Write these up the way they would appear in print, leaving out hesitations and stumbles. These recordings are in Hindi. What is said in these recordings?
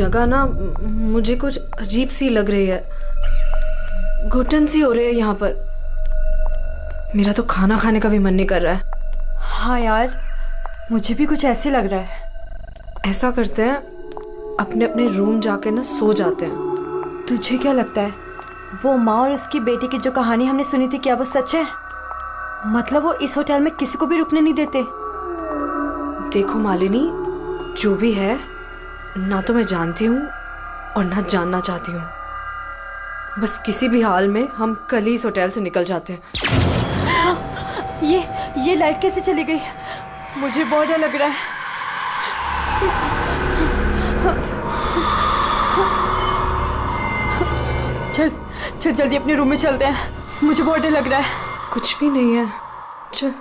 जगह ना मुझे कुछ अजीब सी लग रही है, घुटन सी हो रही है यहाँ पर। मेरा तो खाना खाने का भी मन नहीं कर रहा है। हाँ यार, मुझे भी कुछ ऐसे लग रहा है। ऐसा करते हैं, अपने अपने रूम जाके ना सो जाते हैं। तुझे क्या लगता है, वो माँ और उसकी बेटी की जो कहानी हमने सुनी थी, क्या वो सच है? मतलब वो इस होटल में किसी को भी रुकने नहीं देते? देखो मालिनी, जो भी है, ना तो मैं जानती हूँ और ना जानना चाहती हूँ। बस किसी भी हाल में हम कल ही इस होटल से निकल जाते हैं। ये लाइट कैसे चली गई? मुझे बहुत डर लग रहा है। चल जल्दी अपने रूम में चलते हैं, मुझे बहुत डर लग रहा है। कुछ भी नहीं है, चल।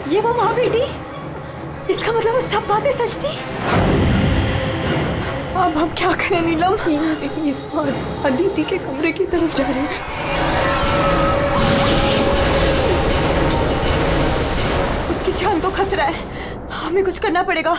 ये वो माँ बेटी, इसका मतलब वो सब बातें सच थी। अब हम क्या करें नीलम? ये अदिति के कमरे की तरफ जा रही है। उसकी जान को खतरा है, हमें कुछ करना पड़ेगा।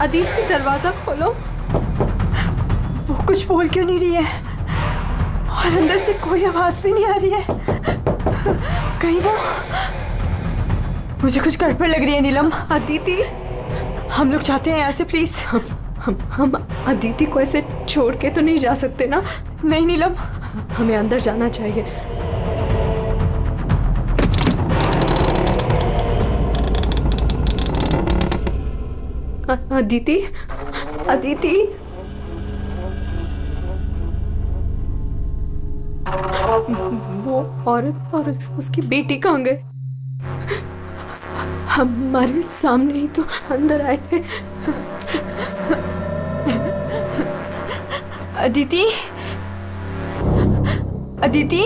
अदिति, दरवाजा खोलो। वो कुछ बोल क्यों नहीं रही है और अंदर से कोई आवाज भी नहीं आ रही है? कहीं वो, मुझे कुछ गड़बड़ लग रही है नीलम। अदिति, हम लोग चाहते हैं यहाँ से, प्लीज। हम अदिति को ऐसे छोड़ के तो नहीं जा सकते ना? नहीं नीलम, हमें अंदर जाना चाहिए। अदिति, अदिति, वो औरत और उसकी बेटी कहाँ गए? हमारे सामने ही तो अंदर आए थे। अदिति, अदिति,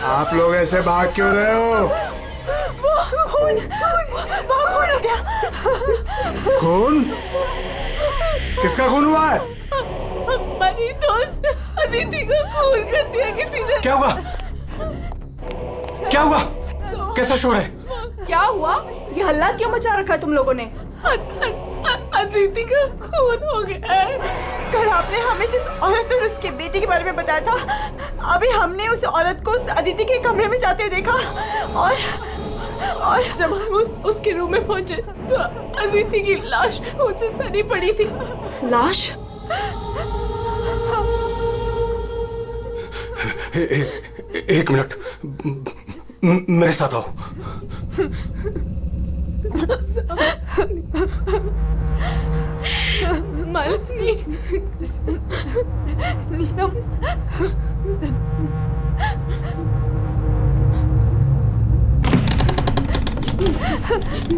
आप लोग ऐसे भाग क्यों रहे हो? वो खून हो गया। खून? किसका खून हुआ है? हमारी दोस्त अदिति का खून कर दिया किसी ने। क्या हुआ? क्या हुआ? कैसा शोर है? क्या हुआ? ये हल्ला क्यों मचा रखा है तुम लोगों ने? अदिति का खून हो गया है। कल आपने हमें जिस औरत और उसके बेटे के बारे में बताया था, अभी हमने उस औरत को उस अदिति के कमरे में जाते हुए देखा और जब हम उसके रूम में पहुंचे तो अदिति की लाश मुझसे सनी पड़ी थी। लाश? एक मिनट, मेरे साथ आओ। मालिनी, नीलम,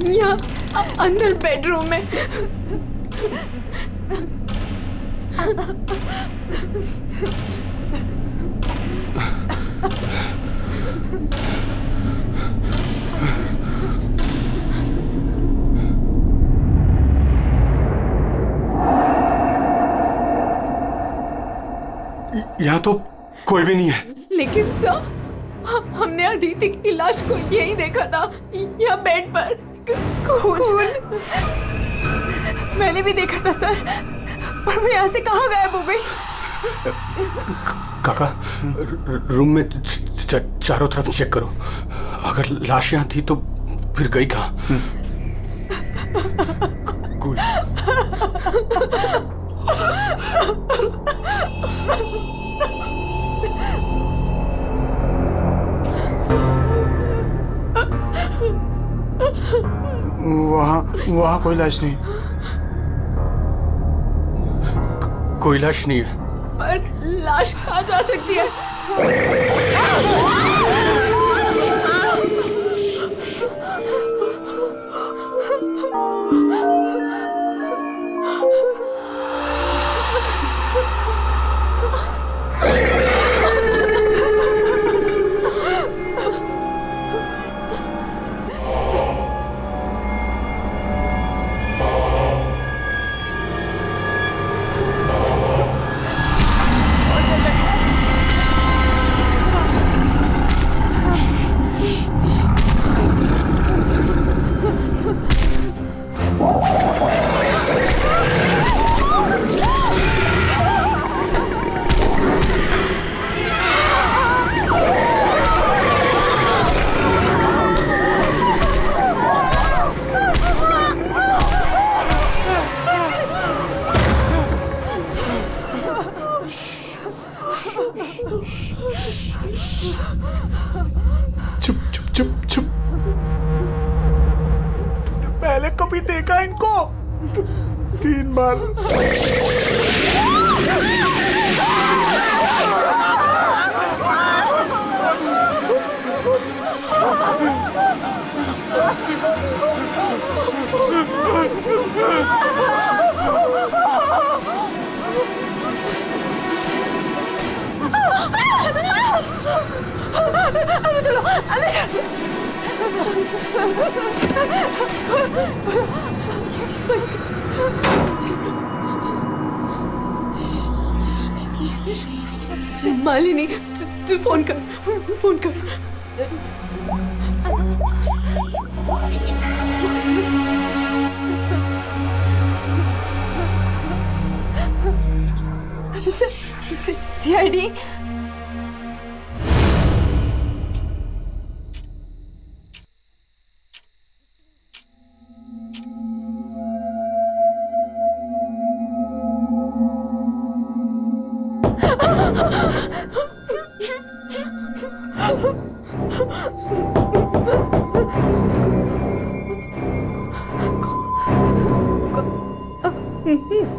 यहाँ अंदर बेडरूम में। यहाँ तो कोई भी नहीं है। लेकिन सर, हमने अदिति की लाश को यही देखा था, यहाँ बेड पर खून। मैंने भी देखा था सर, पर वो यहाँ से कहाँ गायब हो गई? काका रूम में चारों तरफ चेक करो, अगर लाश यहाँ थी तो फिर गई कहाँ? कूल। वहाँ कोई लाश नहीं। कोई लाश नहीं है। पर लाश कहाँ जा सकती है? चुप चुप चुप चुप। तूने पहले कभी देखा इनको? 3 बार। अंदर चलो, अंदर चलो। मालिनी, तू फोन कर, फोन कर। सीआईडी।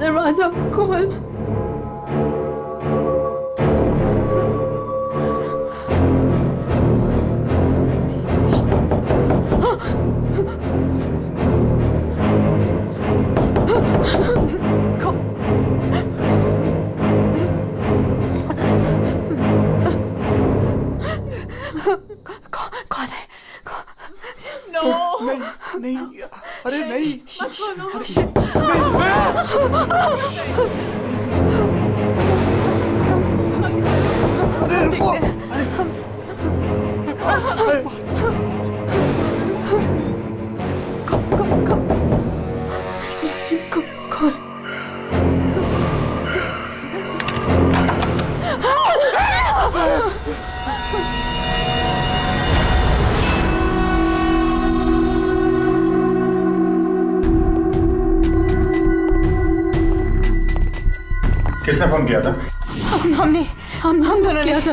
दरवाजा खोल। कौन है? नहीं, अरे नहीं। अरे रुको। कौन? किसने फोन किया था? हम दोनों ने किया था।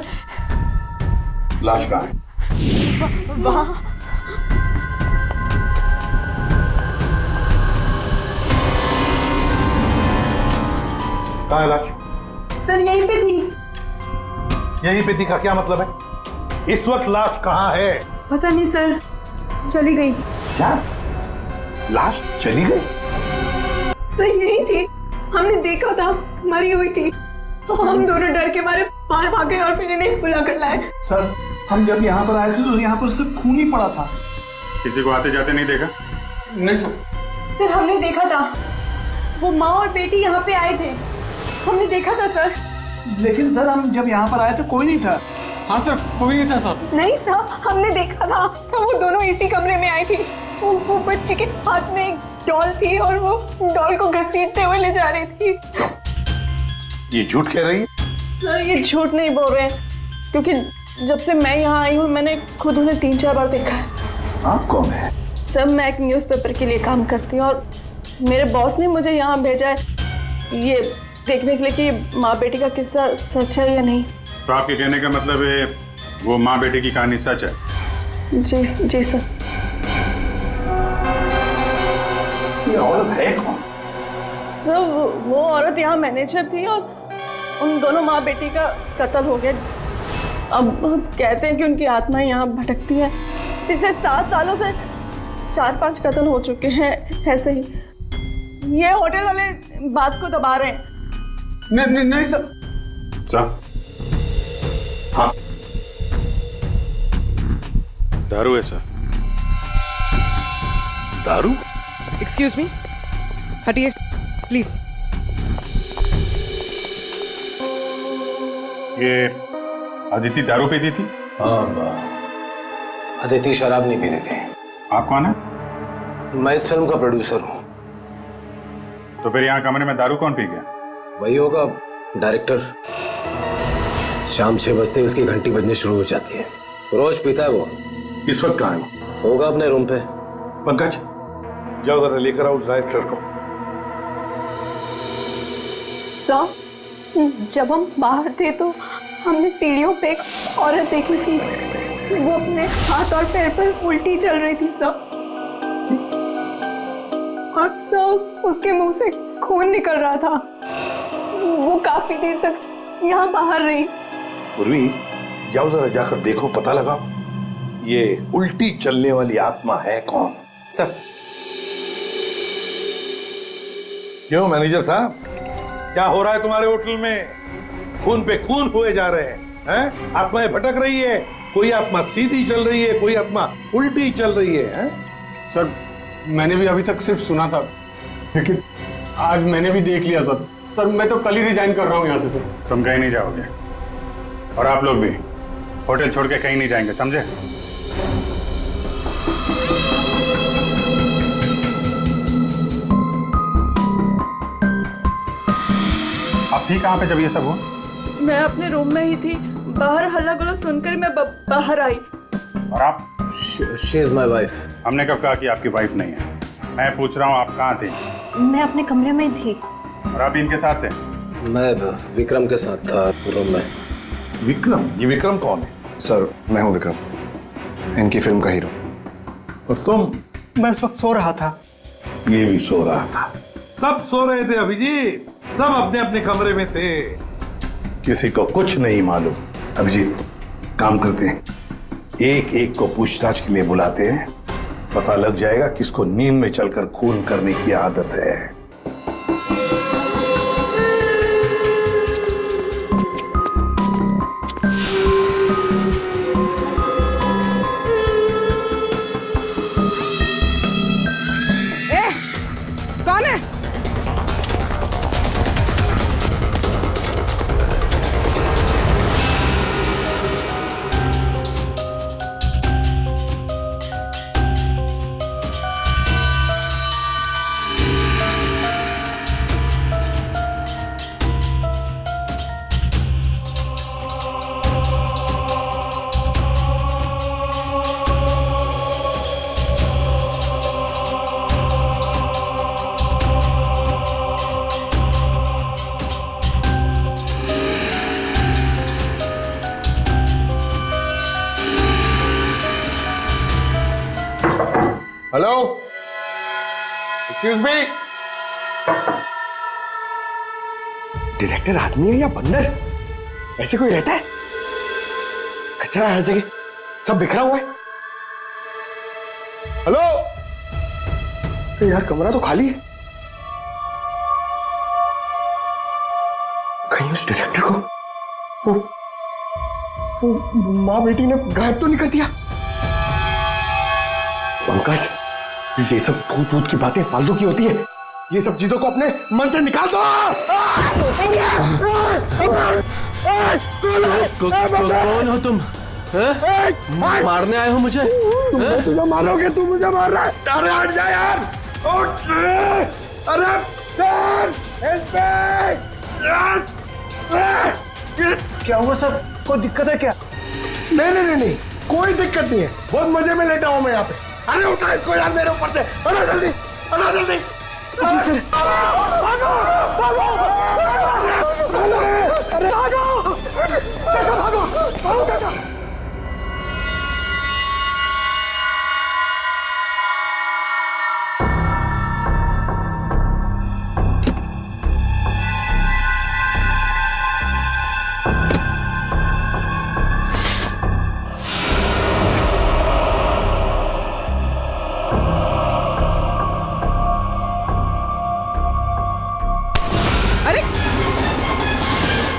लाश कहाँ है? वहाँ। कहाँ है लाश? सर यहीं पे थी। यहीं पे थी का क्या मतलब है? इस वक्त लाश कहाँ है? पता नहीं सर, चली गई। क्या? लाश चली गई? सर यही थी, हमने देखा था, मरी हुई थी। हम दोनों डर के मारे बाहर भागे और फिर इन्हें बुला कर लाए। सर, हम जब यहाँ पर आए थे तो यहाँ पर सिर्फ खून ही पड़ा था। किसी को आते जाते नहीं देखा? नहीं सर। सर हमने देखा था, वो माँ और बेटी यहाँ पे आए थे, हमने देखा था सर। लेकिन सर हम जब यहाँ पर आए तो कोई नहीं था। हाँ सर, कोई नहीं था सर। नहीं सर, हमने देखा था, वो दोनों इसी कमरे में आई थी। वो बच्ची के हाथ में एक डॉल थी और वो डॉल को घसीटते हुए ले जा रही थी। ये झूठ कह रही है? सर ये झूठ नहीं बोल रहे हैं, क्योंकि जब से मैं यहाँ आई हूँ मैंने खुद उन्हें 3-4 बार देखा है। आप कौन है? सर मैं एक न्यूज़पेपर के लिए काम करती हूँ और मेरे बॉस ने मुझे यहाँ भेजा है ये देखने के लिए कि माँ बेटी का किस्सा सच है या नहीं। तो आपके कहने का मतलब है वो माँ बेटे की कहानी सच है? जी सर। ये औरत है कौन? सर वो औरत यहाँ मैनेजर थी और उन दोनों माँ बेटी का कत्ल हो गया। अब कहते हैं कि उनकी आत्मा यहाँ भटकती है। पिछले 7 सालों से 4-5 कत्ल हो चुके हैं ऐसे ही। ये होटल वाले बात को दबा रहे हैं। नहीं सर। सर हाँ दारू है सर। दारू? एक्सक्यूज मी, हटिए प्लीज। ये अदिति दारू पीती थी? हाँ, अदिति शराब नहीं पीती थी। आप कौन है? मैं इस फिल्म का प्रोड्यूसर हूँ। तो फिर यहाँ कमरे में दारू कौन पी गया? वही होगा डायरेक्टर। शाम 6 बजते ही उसकी घंटी बजनी शुरू हो जाती है। रोज पीता है वो। इस वक्त कहाँ है? होगा अपने रूम पे। पंकज जाओ जरा लेकर आओ उस डायरेक्टर को। सर जब हम बाहर थे तो हमने सीढ़ियों पे एक औरत देखी थी। वो अपने हाथ और पैर पर उल्टी चल रही थी सर। और सर उसके मुंह से खून निकल रहा था। वो काफी देर तक यहाँ बाहर रही। उर्वी जाओ जरा जाकर देखो, पता लगा ये उल्टी चलने वाली आत्मा है कौन। सर क्यों मैनेजर साहब, क्या हो रहा है तुम्हारे होटल में? खून पे खून हुए जा रहे हैं? आत्माएं भटक रही है। कोई आत्मा सीधी चल रही है, कोई आत्मा उल्टी चल रही है? सर मैंने भी अभी तक सिर्फ सुना था, लेकिन आज मैंने भी देख लिया सर। सर मैं तो कल ही रिजाइन कर रहा हूँ यहाँ से सर। तुम कहीं नहीं जाओगे और आप लोग भी होटल छोड़ के कहीं नहीं जाएंगे, समझे? आप थी कहाँ पे जब ये सब हुआ? मैं अपने रूम में ही थी। बाहर हल्ला गुल्ला सुनकर मैं बाहर आई। और आप? She is my wife. हमने कब कहा कि आपकी वाइफ नहीं है? मैं पूछ रहा हूँ आप कहाँ थे? मैं अपने कमरे में थी। और आप इनके साथ थे? मैं विक्रम के साथ था रूम में। विक्रम? ये विक्रम कौन है? सर मैं हूँ विक्रम, इनकी फिल्म का हीरो। और तुम? मैं इस वक्त सो रहा था। ये भी सो रहा था। सब सो रहे थे अभिजीत, सब अपने अपने कमरे में थे। किसी को कुछ नहीं मालूम। अभिजीत काम करते हैं, एक एक को पूछताछ के लिए बुलाते हैं, पता लग जाएगा किसको नींद में चलकर खून करने की आदत है। कौन है? Hello, excuse me. डायरेक्टर आदमी है या बंदर? ऐसे कोई रहता है? कचरा हर जगह, सब बिखरा हुआ है। हेलो यार, कमरा तो खाली है। कहीं उस डायरेक्टर को वो माँ बेटी ने गायब तो नहीं कर दिया? पंकज, ये सब भूत भूत की बातें फालतू की होती है। ये सब चीजों को अपने मन से निकाल दो। कौन हो तुम? मारने आए हो मुझे? तुझे मारोगे, तू मुझे मार रहा है। अरे हट जा यार, उठ। अरे क्या हुआ सर? कोई दिक्कत है क्या? नहीं नहीं नहीं नहीं, कोई दिक्कत नहीं है, बहुत मजे में लेटा हूं मैं यहाँ पे। अरे उठा इसको यार मेरे ऊपर से, अरे जल्दी, अरे जल्दी। सर भागो भागो अरे भागो भागो भागो काका।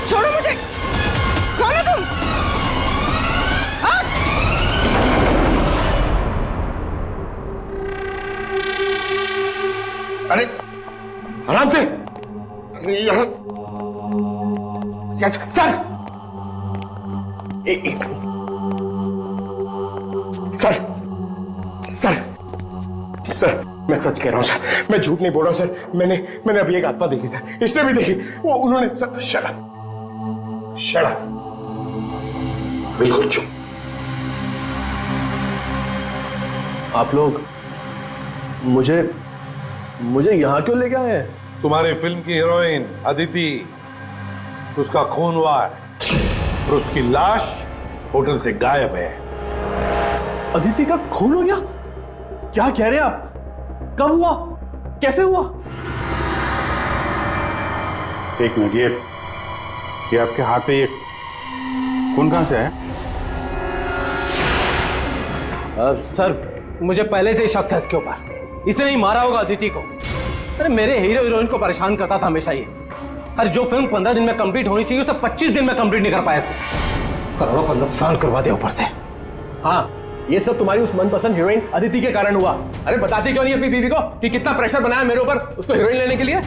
छोड़ो मुझे, कौन हो तुम? अरे आराम से यहाँ sir sir sir sir sir मैं सच कह रहा हूँ सर, मैं झूठ नहीं बोल रहा हूँ सर। मैंने अभी एक आत्मा देखी सर, इसने भी देखी, वो उन्होंने सर। शट अप, बिल्कुल चुप। आप लोग मुझे यहाँ क्यों लेके आए हैं? तुम्हारी फिल्म की हीरोइन अदिति, उसका खून हुआ है और उसकी लाश होटल से गायब है। अदिति का खून हो गया? क्या कह रहे हैं आप? कब हुआ? कैसे हुआ? एक मिनट, ये आपके हाथ पे ये खून कहां से है? सर मुझे पहले से ही शक था इसके ऊपर, इसने नहीं मारा होगा अदिति को। अरे मेरे हीरो हीरोइन को परेशान करता था हमेशा ये। अरे जो फिल्म 15 दिन में कंप्लीट होनी चाहिए उसे 25 दिन में कंप्लीट नहीं कर पाया इसने। करोड़ों का नुकसान करवा दिया ऊपर से। हाँ, ये सब तुम्हारी उस मनपसंद हीरोइन अदिति के कारण हुआ। अरे बताती क्यों नहीं अपनी बीवी को कि कितना प्रेशर बनाया मेरे ऊपर उसको हीरोइन लेने के लिए?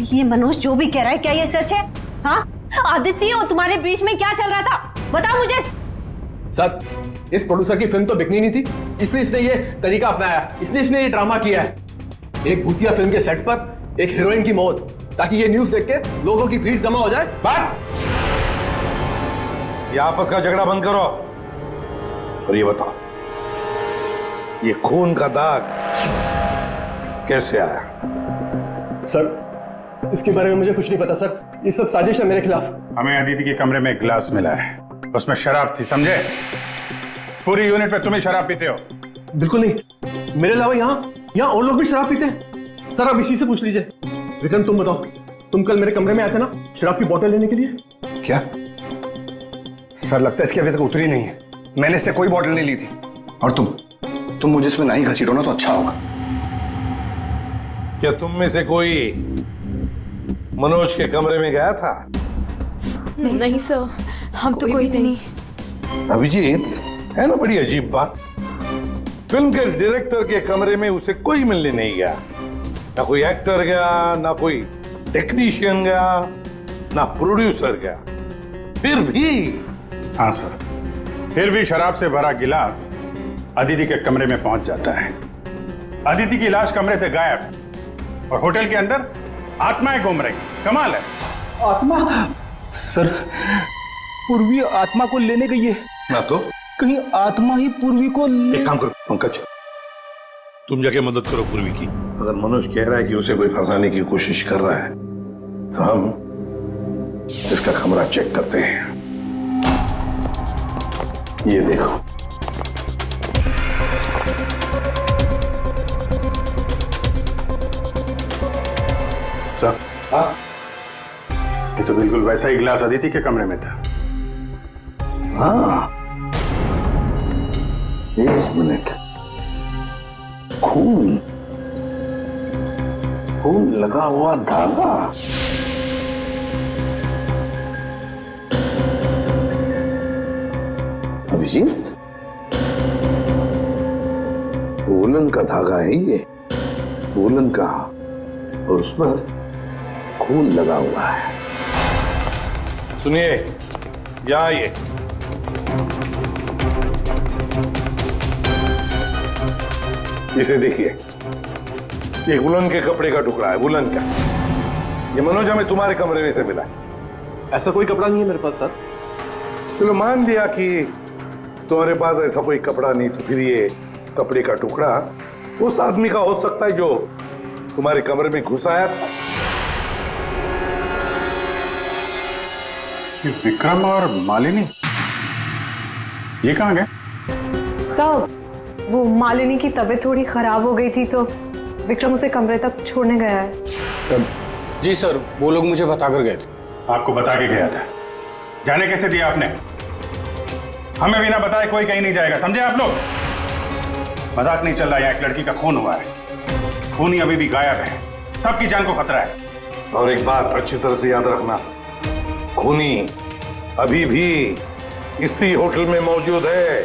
ये मनोज जो भी कह रहा है, क्या ये सच है? हाँ, आदित्य और तुम्हारे बीच में क्या चल रहा था, बताओ मुझे। सर, इस प्रोड्यूसर की फिल्म तो बिकनी नहीं थी, इसलिए इसने ये तरीका अपनाया, इसलिए इसने ये ड्रामा किया है। एक भूतिया फिल्म के सेट पर एक हीरोइन की मौत, ताकि ये न्यूज देख के लोगों की भीड़ जमा हो जाए। बस, ये आपस का झगड़ा बंद करो और ये बताओ, ये खून का दाग कैसे आया? सर, इसके बारे में मुझे कुछ नहीं पता सर, ये सब साजिश है मेरे खिलाफ। हमें अदिति के कमरे में एक गिलास मिला है, उसमें शराब थी, समझे? पूरी यूनिट में तुम ही शराब पीते हो। बिल्कुल नहीं, मेरे अलावा यहाँ और लोग भी शराब पीते हैं। सर आप इसी से पूछ लीजिए। विक्रम तुम बताओ, तुम कल मेरे कमरे में आए थे ना शराब की बोतल लेने के लिए? क्या सर, लगता है इसकी अभी तक उतरी नहीं है। मैंने इससे कोई बोतल नहीं ली थी। और तुम मुझे इसमें नहीं घसीटो ना तो अच्छा होगा। क्या तुम में से कोई मनोज के कमरे में गया था? नहीं सर, हम तो कोई भी नहीं। अभिजीत, है ना बड़ी अजीब बात, फिल्म के डायरेक्टर के कमरे में उसे कोई मिलने नहीं गया, ना कोई एक्टर गया, ना कोई टेक्नीशियन गया, ना प्रोड्यूसर गया, फिर भी। हाँ सर, फिर भी शराब से भरा गिलास अदिति के कमरे में पहुंच जाता है। अदिति की लाश कमरे से गायब और होटल के अंदर आत्माएं घूम रही। कमाल है। आत्मा? सर, पूर्वी आत्मा को लेने गई है ना तो कहीं आत्मा ही पूर्वी को एक काम करो पंकज, तुम जाके मदद करो पूर्वी की। अगर मनोज कह रहा है कि उसे कोई फंसाने की कोशिश कर रहा है तो हम इसका कमरा चेक करते हैं। ये देखो, सर, हाँ, ये तो बिल्कुल वैसा ही गिलास अदिति के कमरे में था। हाँ, एक मिनट, खून लगा हुआ धागा। अभिजीत, वूलन का धागा है ये, वूलन का, और उस पर खून लगा हुआ है। सुनिए, या आइए। इसे देखिए, ये वुलन के कपड़े का टुकड़ा है, वुलन का। ये मनोज हमें तुम्हारे कमरे में से मिला है। ऐसा कोई कपड़ा नहीं है मेरे पास सर। चलो मान लिया कि तुम्हारे पास ऐसा कोई कपड़ा नहीं, तो फिर ये कपड़े का टुकड़ा उस आदमी का हो सकता है जो तुम्हारे कमरे में घुस आया था। ये विक्रम और मालिनी ये कहाँ गए? साहब वो मालिनी की तबीयत थोड़ी खराब हो गई थी तो विक्रम उसे कमरे तक छोड़ने गया है। जी सर, वो लोग मुझे बताकर गए थे। आपको बता के गया था? जाने कैसे दिया आपने? हमें बिना बताए कोई कहीं नहीं जाएगा, समझे आप लोग? मजाक नहीं चल रहा है, एक लड़की का खून हुआ है, खूनी अभी भी गायब है, सबकी जान को खतरा है। और एक बात अच्छी तरह से याद रखना, खूनी अभी भी इसी होटल में मौजूद है।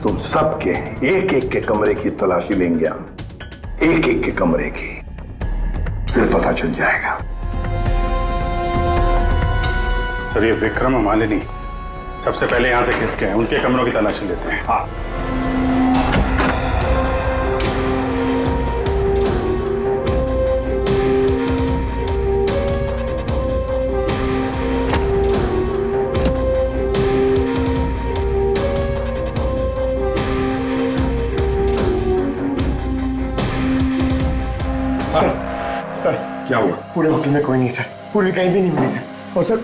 तुम सबके एक एक के कमरे की तलाशी लेंगे हम, एक एक के कमरे की, फिर पता चल जाएगा। सर ये विक्रम और मालिनी सबसे पहले यहां से खिसके हैं, उनके कमरों की तलाशी लेते हैं। हाँ सर क्या हुआ? पूरे होटल में कोई नहीं सर, पूरी कहीं भी नहीं मिली सर। और सर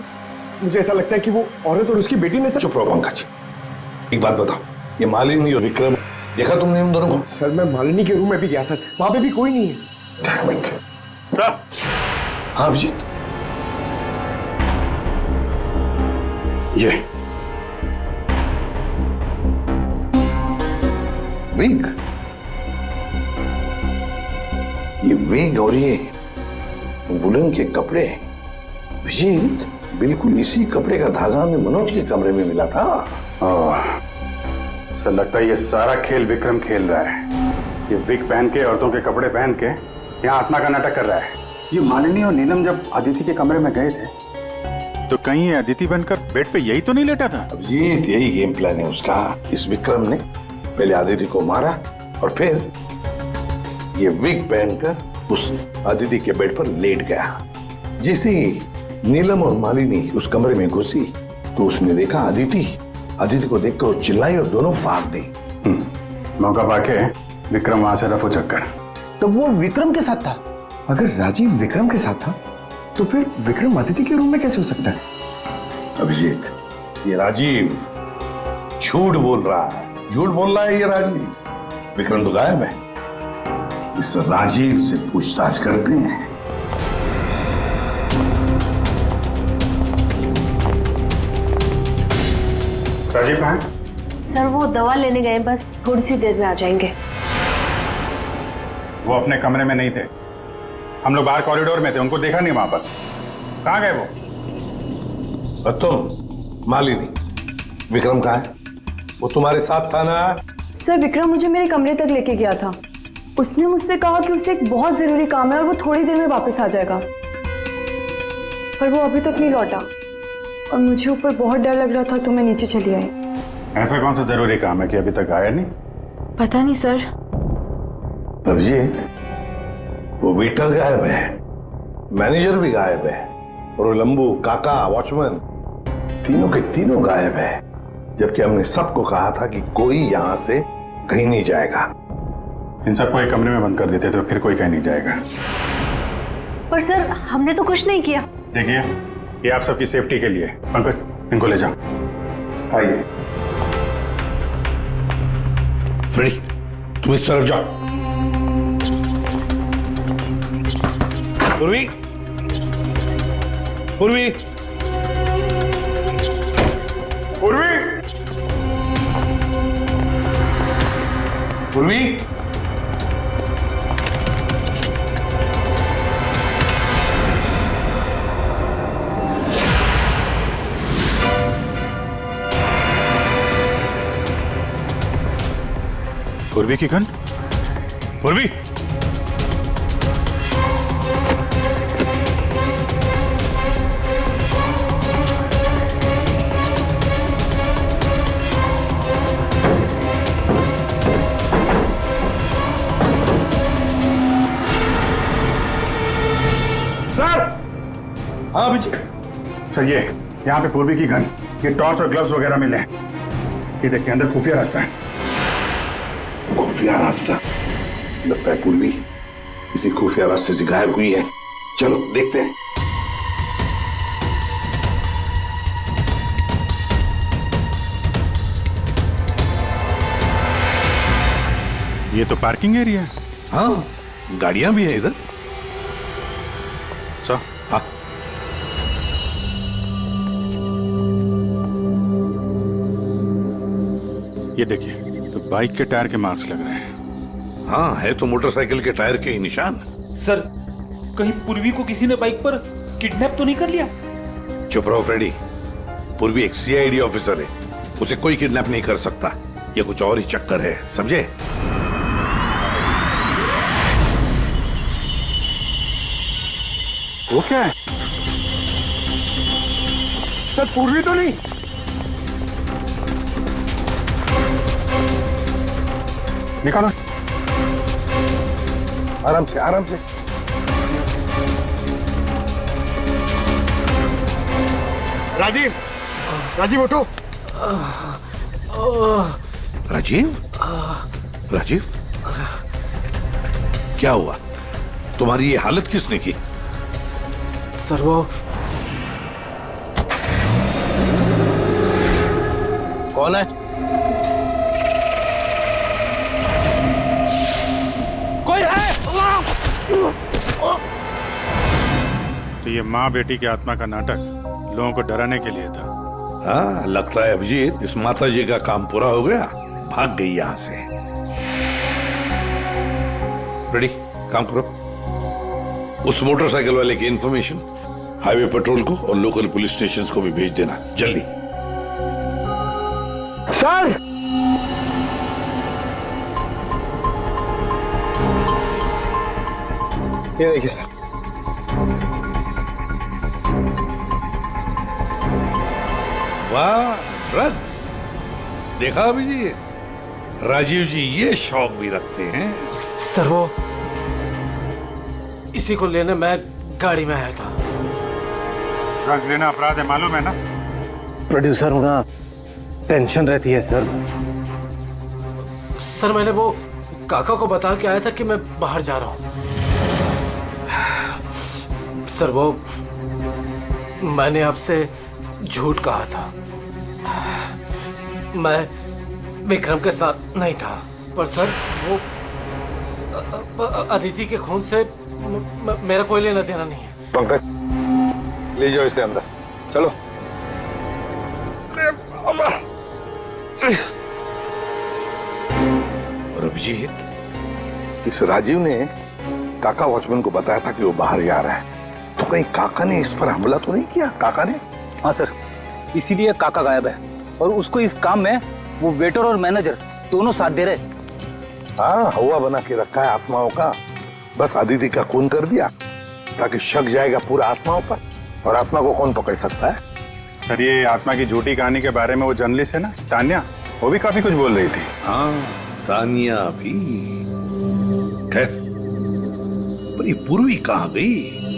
मुझे ऐसा लगता है कि वो औरत और उसकी बेटी ने सर। चुप रहो पंकज, एक बात बताओ, ये मालिनी और विक्रम देखा तुमने उन दोनों को? सर मैं मालिनी के रूम में भी गया सर, वहां पे भी कोई नहीं है। सर हाँ अभिजीत, ये विग, ये विग और ये वुलन के कपड़े, अभिजीत बिल्कुल इसी कपड़े का धागा हमें मनोज के कमरे में मिला था। सर लगता है ये सारा खेल विक्रम खेल रहा है। ये विग पहन के, औरतों के कपड़े पहन के यहाँ आत्मा का नाटक कर रहा है। ये मालिनी और नीलम जब अदिति के कमरे में गए थे तो कहीं ये अदिति बनकर बेड पे यही तो नहीं लेटा था? अभिजीत यही गेम प्लान है उसका। इस विक्रम ने पहले अदिति को मारा और फिर ये विग पहनकर उस अदिति के बेड पर लेट गया। जैसे ही नीलम और मालिनी उस कमरे में घुसी तो उसने देखा अदिति को देखकर वो चिल्लाई और दोनों भाग गई। मौका पाके विक्रम वहां से रफू चक्कर। तो वो विक्रम के साथ था? अगर राजीव विक्रम के साथ था तो फिर विक्रम अदिति के रूम में कैसे हो सकता है? अभिजीत ये राजीव झूठ बोल रहा है, ये राजीव। विक्रम तो गायब है, इस राजीव से पूछताछ करते हैं। राजीव कहाँ है? सर वो दवा लेने गए, बस थोड़ी सी देर में आ जाएंगे। वो अपने कमरे में नहीं थे, हम लोग बाहर कॉरिडोर में थे, उनको देखा नहीं वहां पर। कहाँ गए वो? और तुम मालिनी, विक्रम कहाँ है? वो तुम्हारे साथ था ना? सर विक्रम मुझे मेरे कमरे तक लेके गया था, उसने मुझसे कहा कि उसे एक बहुत जरूरी काम है और वो थोड़ी देर में वापस आ जाएगा, पर वो अभी तक नहीं लौटा और मुझे ऊपर बहुत डर लग रहा था तो मैं नीचे चली आई। ऐसा कौन सा जरूरी काम है कि अभी तक आया नहीं? पता नहीं सर। अभिजीत वो वेटर गायब है, मैनेजर भी गायब है और वो लंबू, काका, वॉचमैन तीनों के तीनों गायब है, जबकि हमने सबको कहा था कि कोई यहां से कहीं नहीं जाएगा। इन सबको एक कमरे में बंद कर देते तो फिर कोई कहीं नहीं जाएगा। पर सर हमने तो कुछ नहीं किया। देखिए ये आप सबकी सेफ्टी के लिए, पंकज इनको ले जाओ। आइए फ्री, तुम इस तरफ जाओ। पूर्वी, पूर्वी, पूर्वी, पूर्वी, पूर्वी की गन, पूर्वी। सर सर ये यहाँ पे पूर्वी की गन, ये टॉर्च और ग्लव्स वगैरह मिले हैं। ये देखिए अंदर खुफिया रास्ता है। खुफिया रास्ता? लगता है पूर्वी किसी खुफिया रास्ते से गायब हुई है। चलो देखते हैं। ये तो पार्किंग एरिया है। हाँ, गाड़ियां भी हैं इधर। सर हाँ, ये देखिए तो बाइक के टायर के मार्क्स लग रहे हैं। हाँ है तो मोटरसाइकिल के टायर के ही निशान। सर कहीं पूर्वी को किसी ने बाइक पर किडनैप तो नहीं कर लिया? चुप रहो फ्रेडी। पूर्वी एक सीआईडी ऑफिसर है, उसे कोई किडनैप नहीं कर सकता। ये कुछ और ही चक्कर है, समझे? वो क्या है? सर पूर्वी तो नहीं? निकालो। आराम से आराम से। राजीव, राजीव उठो। राजीव? राजीव क्या हुआ? तुम्हारी ये हालत किसने की? सर वो कौन है? कोई है? तो ये माँ बेटी की आत्मा का नाटक लोगों को डराने के लिए था। हाँ लगता है अभिजीत इस माता जी का काम पूरा हो गया, भाग गई यहां से। रेडी, काम करो। उस मोटरसाइकिल वाले की इंफॉर्मेशन हाईवे पेट्रोल को और लोकल पुलिस स्टेशन को भी भेज देना जल्दी। सर ये देखिए सर। वाह, ड्रग्स। देखा अभिजीत, राजीव जी ये शौक भी रखते हैं। सर वो इसी को लेने मैं गाड़ी में आया था। ड्रग्स लेना अपराध है, मालूम है ना? प्रोड्यूसर होना टेंशन रहती है सर। सर मैंने वो काका को बता के आया था कि मैं बाहर जा रहा हूं। सर वो मैंने आपसे झूठ कहा था। मैं विक्रम के साथ नहीं था, पर सर वो अदिति के खून से मेरा कोई लेना देना नहीं है। पंकज ले जाओ इसे अंदर, चलो। और अभिजीत, इस राजीव ने काका वॉचमैन को बताया था कि वो बाहर जा रहा है, तो कहीं काका ने इस पर हमला तो नहीं किया? काका ने? हाँ सर, इसीलिए काका गायब है और उसको इस काम में वो वेटर और मैनेजर दोनों साथ दे रहे। हाँ, हवा बना के रखा है आत्माओं का। बस आदिति का खून कर दिया ताकि शक जाएगा पूरा आत्माओं पर, और आत्मा को कौन पकड़ सकता है? सर ये आत्मा की झूठी कहानी के बारे में वो जर्नलिस्ट है ना तान्या, वो भी काफी कुछ बोल रही थी। हाँ तानिया भी। खैर, पर ये पूर्वी कहाँ गई?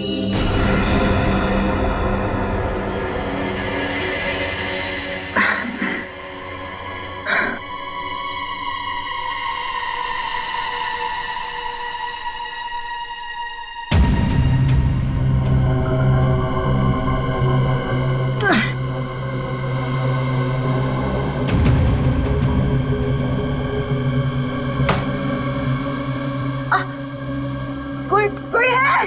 कोई है?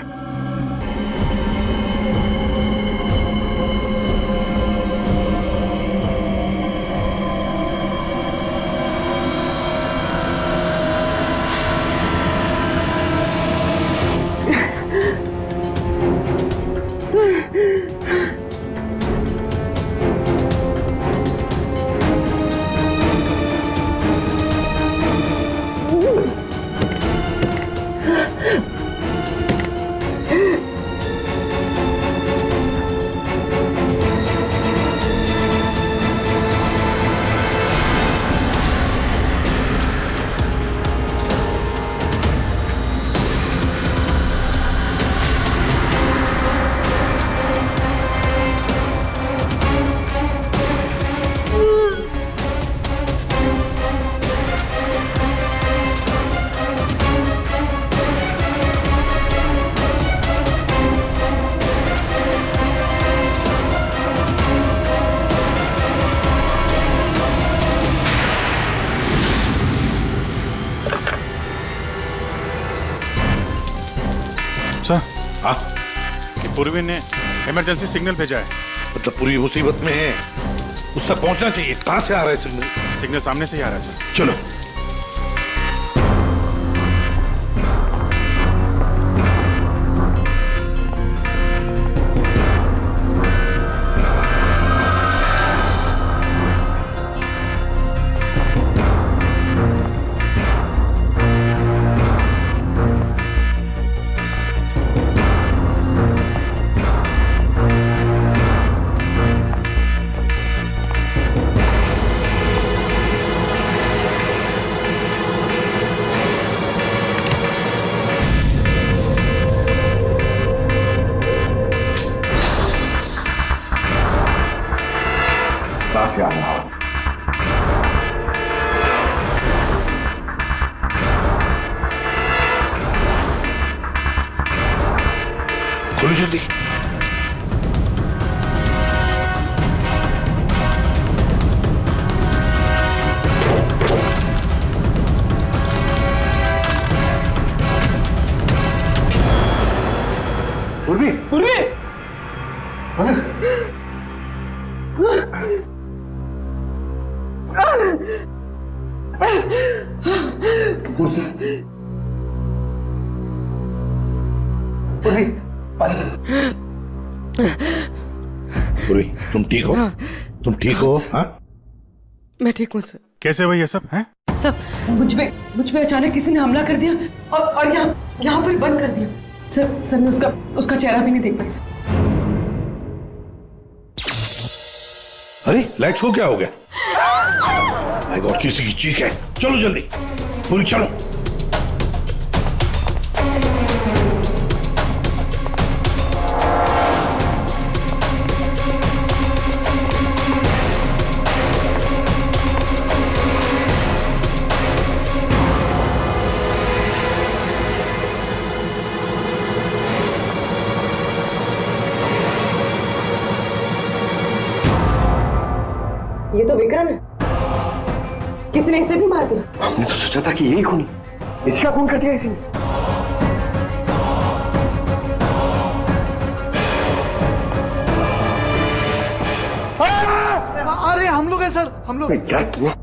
सर हाँ, कि पूर्वी ने इमरजेंसी सिग्नल भेजा है। मतलब पूरी मुसीबत में है, उस तक पहुंचना चाहिए। कहां से आ रहा है सिग्नल? सिग्नल सामने से ही आ रहा है सर। चलो। कहां से आ रहा है? खोलो जल्दी। पूर्वी, पूर्वी! पूर्वी, तुम ठीक हो? हाँ। तुम ठीक हो? हाँ? मैं ठीक हूँ सर। कैसे हुई ये सब है? सब मुझ पे अचानक किसी ने हमला कर दिया और यहाँ पर बंद कर दिया। सर मैं उसका चेहरा भी नहीं देख पाई सर। अरे लाइट्स को क्या हो गया? माय गॉड, किसी की चीख है। चलो जल्दी, पूरी चलो। ये तो विक्रम है, किसी ने इसे भी मार दिया। हमने तो सोचा था कि यही खूनी, इसका खून कर दिया इसी ने। अरे हम लोग हैं सर, हम लोग। क्या किया?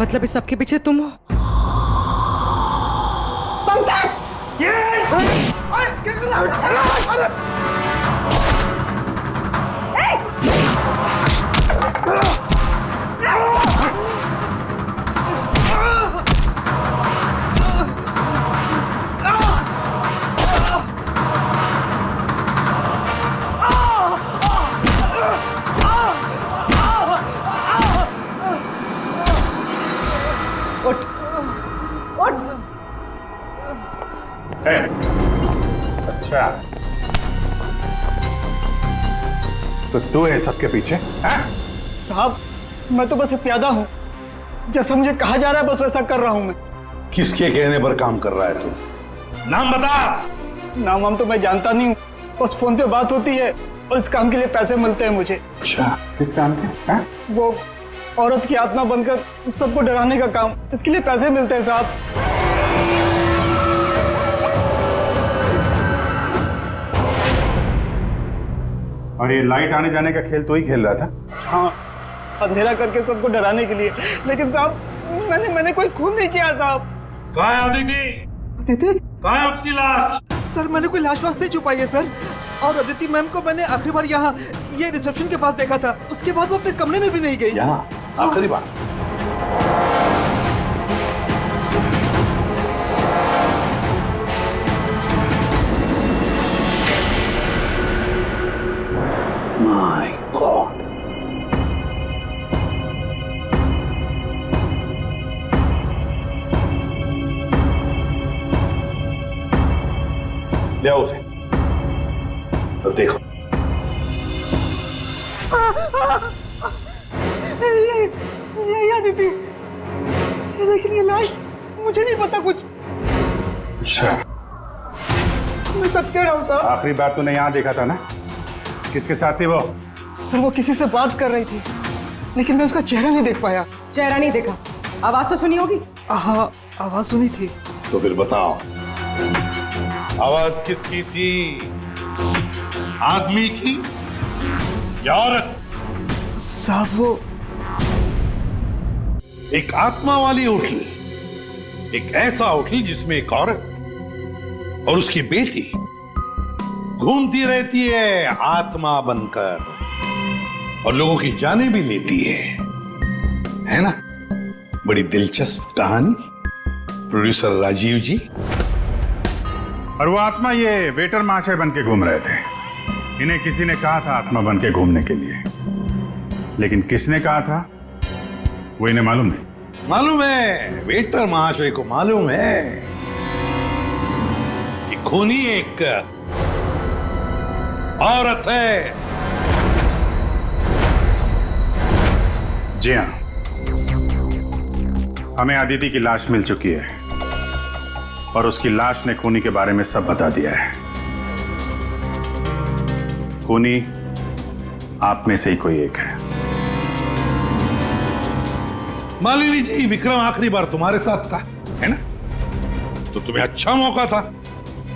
मतलब इस सबके पीछे तुम हो? उठ उठ। अच्छा, तो तू है सबके पीछे? साहब मैं तो बस एक प्यादा हूँ, जैसा मुझे कहा जा रहा है बस वैसा कर रहा हूँ मैं। किसके कहने पर काम कर रहा है तू? नाम बता। नाम तो मैं जानता नहीं हूँ, बस फोन पे बात होती है और इस काम के लिए पैसे मिलते हैं मुझे। अच्छा, किस काम के? वो औरत की आत्मा बनकर सबको डराने का काम, इसके लिए पैसे मिलते हैं साहब। और ये लाइट आने जाने का खेल तो ही खेल रहा था? हाँ, अंधेरा करके सबको डराने के लिए। लेकिन साहब मैंने कोई खून नहीं किया साहब। कहाँ है अदिति? अदिति? कहाँ है उसकी लाश? सर मैंने कोई लाश वाश नहीं छुपाई है सर। और अदिति मैम को मैंने आखिरी बार यहाँ ये रिसेप्शन के पास देखा था, उसके बाद वो अपने कमरे में भी नहीं गई। यहाँ आखिरी बार? माय गॉड, ले आओ उसे। अब देखो, ये अदिति, लेकिन ये लाश मुझे नहीं पता कुछ। अच्छा, मैं सच कह रहा हूँ साहब। आखिरी बार तूने यहाँ देखा था ना? किसके साथ थी वो? सर वो किसी से बात कर रही थी। लेकिन मैं उसका चेहरा नहीं देख पाया। चेहरा नहीं देखा, आवाज तो सुनी होगी। हाँ, आवाज सुनी थी। तो फिर बताओ, आवाज किसकी थी? आदमी की या औरत? साहब वो एक आत्मा वाली होटल, एक ऐसा होटल जिसमें एक औरत और उसकी बेटी घूमती रहती है आत्मा बनकर और लोगों की जानें भी लेती है ना? बड़ी दिलचस्प कहानी, प्रोड्यूसर राजीव जी। और वो आत्मा ये वेटर महाशय बन के घूम रहे थे। इन्हें किसी ने कहा था आत्मा बन के घूमने के लिए, लेकिन किसने कहा था वो इन्हें मालूम नहीं। मालूम है, वेटर महाशय को मालूम है कि खूनी एक औरत है। जी हाँ, हमें अदिति की लाश मिल चुकी है और उसकी लाश ने खूनी के बारे में सब बता दिया है। खूनी आप में से ही कोई एक है। मालिनी जी, विक्रम आखिरी बार तुम्हारे साथ था, है ना? तो तुम्हें अच्छा मौका था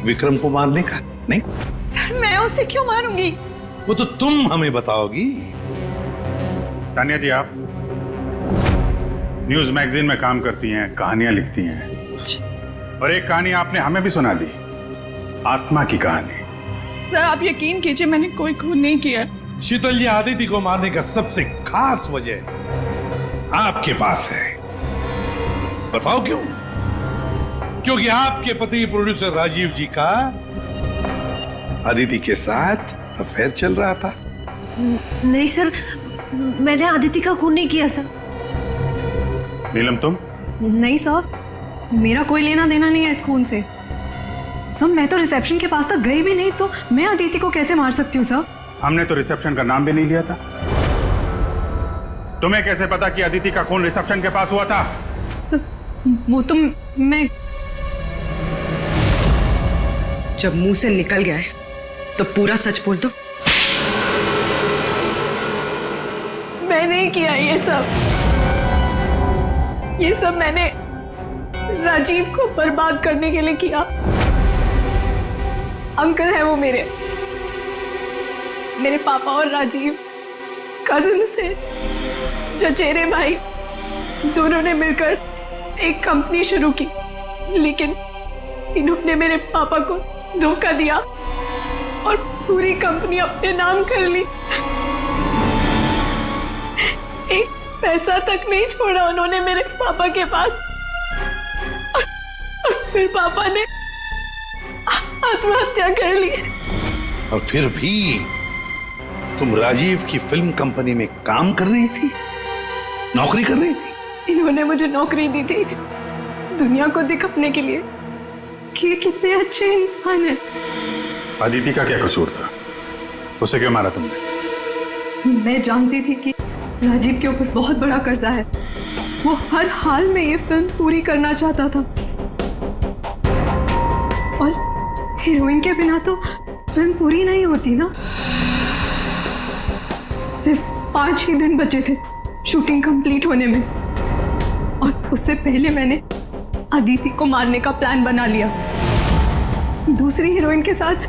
विक्रम को मारने का, नहीं? सर मैं उसे क्यों मारूंगी? वो तो तुम हमें बताओगी। तानिया जी, आप न्यूज मैगजीन में काम करती हैं, कहानियां लिखती हैं, और एक कहानी आपने हमें भी सुना दी, आत्मा की कहानी। सर आप यकीन कीजिए, मैंने कोई खून नहीं किया। शीतल जी, आदिति को मारने का सबसे खास वजह आपके पास है। बताओ क्यों? क्योंकि आपके पति प्रोड्यूसर राजीव जी का आदिति के साथ अफेयर चल रहा था। नहीं सर, मैंने आदिति का खून नहीं किया सर। नीलम तुम? नहीं सर, मेरा कोई लेना देना नहीं है इस खून से। सर मैं तो रिसेप्शन के पास तक गई भी नहीं, तो मैं अदिति को कैसे मार सकती हूँ सर? हमने तो रिसेप्शन का नाम भी नहीं लिया था। तुम्हें कैसे पता कि अदिति का खून रिसेप्शन के पास हुआ था? सर वो तो मैं, जब मुंह से निकल गया है तो पूरा सच बोल दो। मैं नहीं किया ये सब मैंने राजीव को बर्बाद करने के लिए किया। अंकल है वो मेरे पापा और राजीव कजिन थे, चचेरे भाई। दोनों ने मिलकर एक कंपनी शुरू की, लेकिन इन्होंने मेरे पापा को धोखा दिया और पूरी कंपनी अपने नाम कर ली। एक पैसा तक नहीं छोड़ा उन्होंने मेरे पापा के पास। और फिर पापा ने आत्महत्या कर ली। और फिर भी तुम राजीव की फिल्म कंपनी में काम कर रही थी, नौकरी कर रही थी। इन्होंने मुझे नौकरी दी थी दुनिया को दिखाने के लिए कि ये कितने अच्छे इंसान हैं। अदिति का क्या कसूर था? उसे क्यों मारा तुमने? मैं जानती थी कि राजीव के ऊपर बहुत बड़ा कर्जा है। वो हर हाल में ये फिल्म पूरी करना चाहता था, और हीरोइन के बिना तो फिल्म पूरी नहीं होती ना। सिर्फ 5 ही दिन बचे थे शूटिंग कंप्लीट होने में, और उससे पहले मैंने अदिति को मारने का प्लान बना लिया। दूसरी हीरोइन के साथ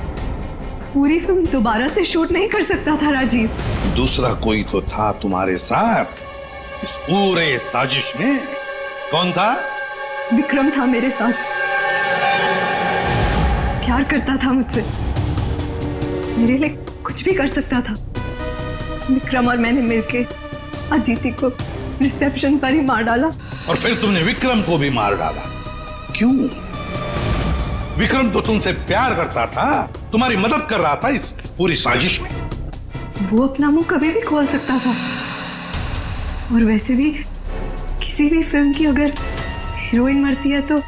पूरी फिल्म दोबारा से शूट नहीं कर सकता था राजीव। दूसरा कोई तो था तुम्हारे साथ इस पूरे साजिश में। कौन था? विक्रम था मेरे साथ। प्यार करता था मुझसे, मेरे लिए कुछ भी कर सकता था। विक्रम और मैंने मिलके अदिति को रिसेप्शन पर ही मार डाला। और फिर तुमने विक्रम को भी मार डाला। क्यों? विक्रम तो तुमसे प्यार करता था, तुम्हारी मदद कर रहा था इस पूरी साजिश में। वो अपना मुंह कभी भी खोल सकता था, और वैसे भी किसी भी फिल्म की अगर हीरोइन मरती है तो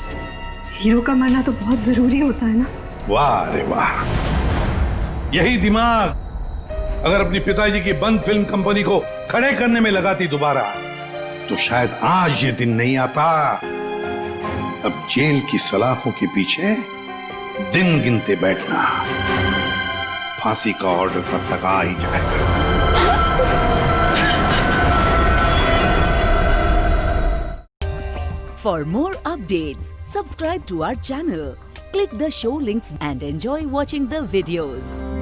हीरो का मरना तो बहुत जरूरी होता है ना। वाह रे वाह, यही दिमाग अगर अपनी पिताजी की बंद फिल्म कंपनी को खड़े करने में लगाती दोबारा, तो शायद आज ये दिन नहीं आता। अब जेल की सलाखों के पीछे दिन गिनते बैठना, फांसी का ऑर्डर कब तक आ ही जाएगा। For more updates, subscribe to our channel, click the show links and enjoy watching the videos.